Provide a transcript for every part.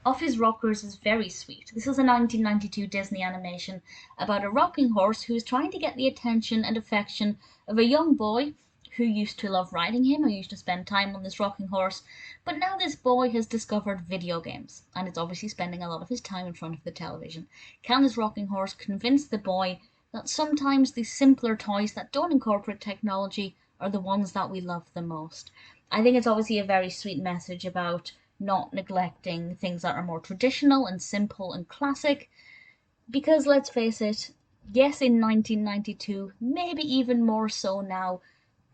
Off His Rockers is very sweet. This is a 1992 Disney animation about a rocking horse who is trying to get the attention and affection of a young boy who used to love riding him, who used to spend time on this rocking horse. But now this boy has discovered video games, and is obviously spending a lot of his time in front of the television. Can this rocking horse convince the boy that sometimes the simpler toys that don't incorporate technology are the ones that we love the most? I think it's obviously a very sweet message about not neglecting things that are more traditional and simple and classic. Because let's face it, yes, in 1992, maybe even more so now,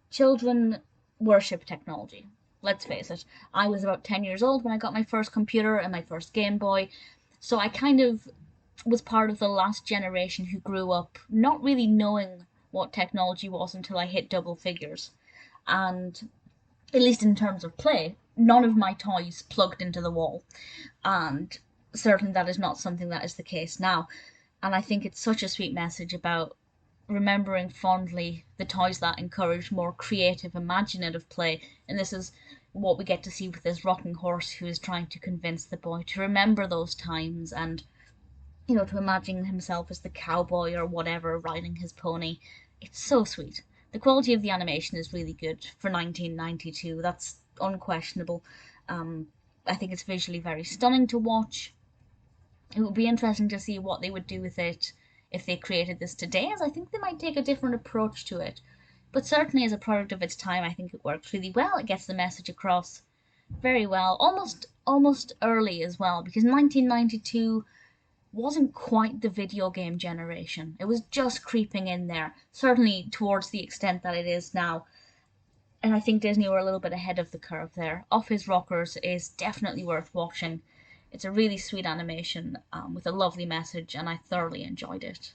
children worship technology. Let's face it. I was about 10 years old when I got my first computer and my first Game Boy, so I kind of was part of the last generation who grew up not really knowing what technology was until I hit double figures. And at least in terms of play, none of my toys plugged into the wall. And certainly that is not something that is the case now. And I think it's such a sweet message about remembering fondly the toys that encourage more creative, imaginative play. And this is what we get to see with this rocking horse who is trying to convince the boy to remember those times and, to imagine himself as the cowboy or whatever riding his pony. It's so sweet. The quality of the animation is really good for 1992. That's unquestionable. I think it's visually very stunning to watch. It would be interesting to see what they would do with it if they created this today, as I think they might take a different approach to it. But certainly as a product of its time, I think it works really well. It gets the message across very well, almost early as well, because 1992 wasn't quite the video game generation. It was just creeping in there, certainly towards the extent that it is now. And I think Disney were a little bit ahead of the curve there. Off His Rockers is definitely worth watching. It's a really sweet animation with a lovely message, and I thoroughly enjoyed it.